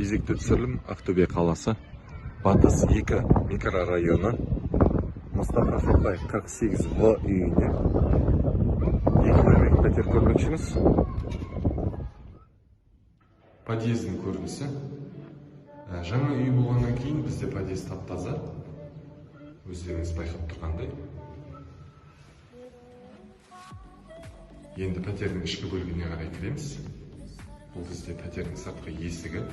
кезекті түсірілім Ақтөбе қаласы Батыс 2 микрорайоны Мұстафа Шоқай 48В үйіне 2 бөлмелі пәтер көрмекшіміз. Подъездің көрінісі. Жаңа үй болғаннан кейін бізде подъезд тап-таза. Өздеріңіз байқап тұрғандай. Енді пәтердің ішкі бөлігіне қарай кіреміз. Бұл бізде пәтердің сыртқы есігі.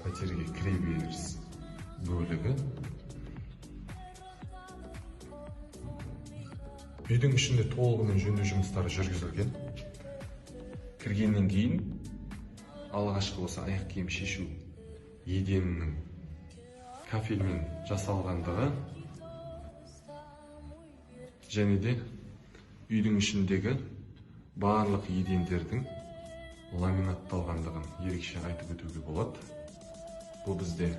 Пәтерге кіреберіс бөлігі. Үйдің ішінде толығымен жөндеу жұмыстары жүргізілген. Кіргеннен кейін алғашқы осы аяқ киім шешу еденінің кафельмен жасалғандығы және де үйдің ішіндегі барлық едендердің ламинатталғандығын ерекше айтып өтуге болады. Бұл бізде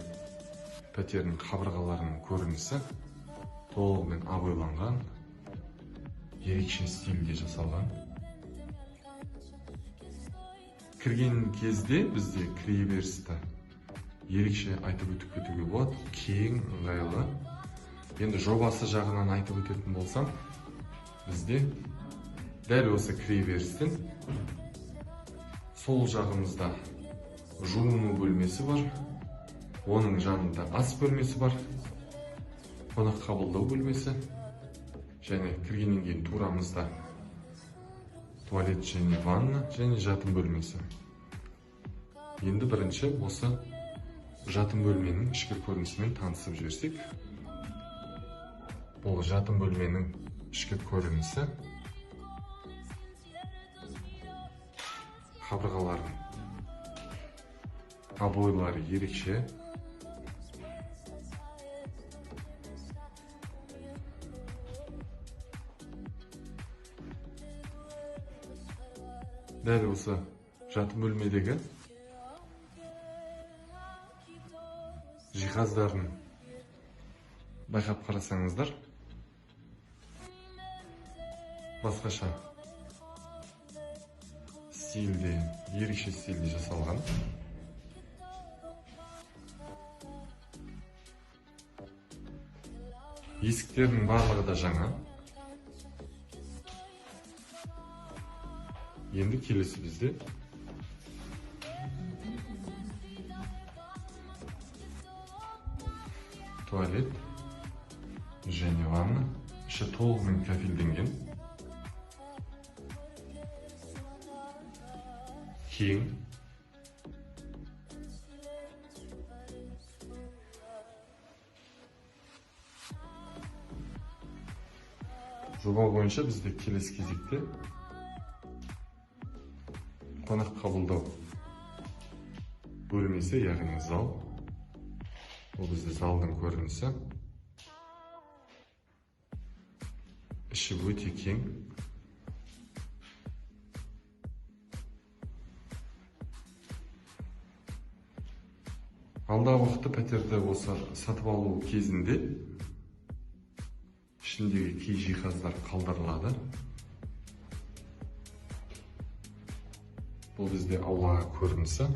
пәтердің қабырғаларының көрінісі толығымен aboйланған, ерекше стильде жасалған. Кірген кезде бізде кіреберісті ерекше айтып өтіп кетуге болады, кең, ыңғайлы. Енді жобасы жағынан айтып өтетін болсам, бізде дәл осы кіреберістен сол жағымызда жуыну бөлмесі бар, оның жанында ас бөлмесі бар, қонақ қабылдау бөлмесі, және кіргеннен кейін турамызда туалет және ванна және жатын бөлмесі. Енді бірінші осы жатын бөлменің ішкі көрінісімен танысып жіберсек. Бұл жатын бөлменің ішкі көрінісі. Қабырғалардың обойлары ерекше. Дәл осы жатын бөлмедегі жиһаздарын байқап қарасаңыздар, басқаша стильде, ерекше стильде жасалған. Есіктердің барлығы да жаңа. Енді келесі бізде туалет және ванна. Іші толығымен кафельденген. Кең. Жоба бойынша бізде келесі кезекте қонақ қабылдау бөлмесі, яғни зал. Бұл бізде залдың көрінісі. Іші өте кең. Алдағы уақытта пәтерді осы сатып алу кезінде ішіндегі кей жиһаздар қалдырылады. Бұл бізде аулаға көрінісі.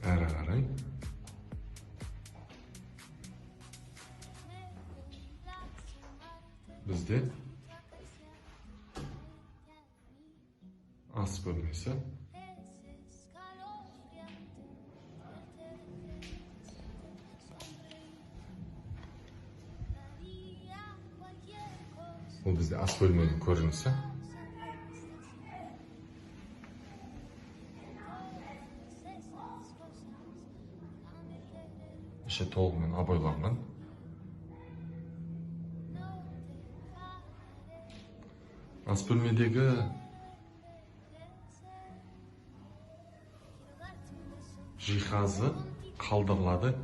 Әрі қарай. Бізде ас бөлмесі. Бұл бізде ас бөлменің көрінісі. Іші толығымен aboйланған. Ас бөлмедегі жиһазы қалдырылады.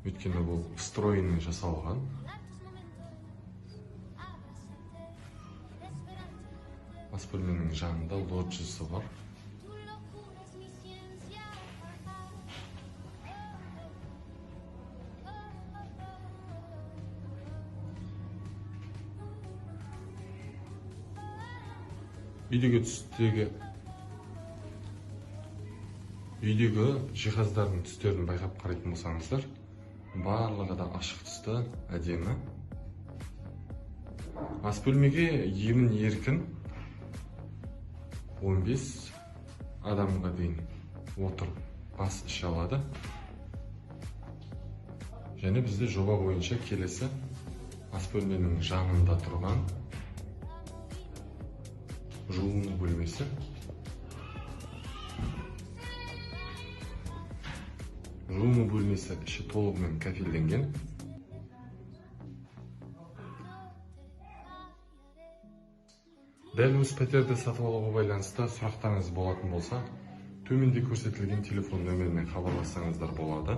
Өйткені бұл встроенный жасалған. Ас бөлменің жанында лоджиясы бар. үйдегі жиһаздардың түстерін байқап қарайтын болсаңыздар, барлығы да ашық түсті, әдемі. Ас бөлмеге емін еркін 15 адамға дейін отырып ас іше алады. Және бізде жоба бойынша келесі ас бөлменің жанында тұрған жуыну бөлмесі. Жуыну бөлмесі іші толығымен кафелденген. Дәл өз пәтерді сатып алуға байланысты сұрақтарыңыз болатын болса, төменде көрсетілген телефон нөміріне хабарлассаңыздар болады.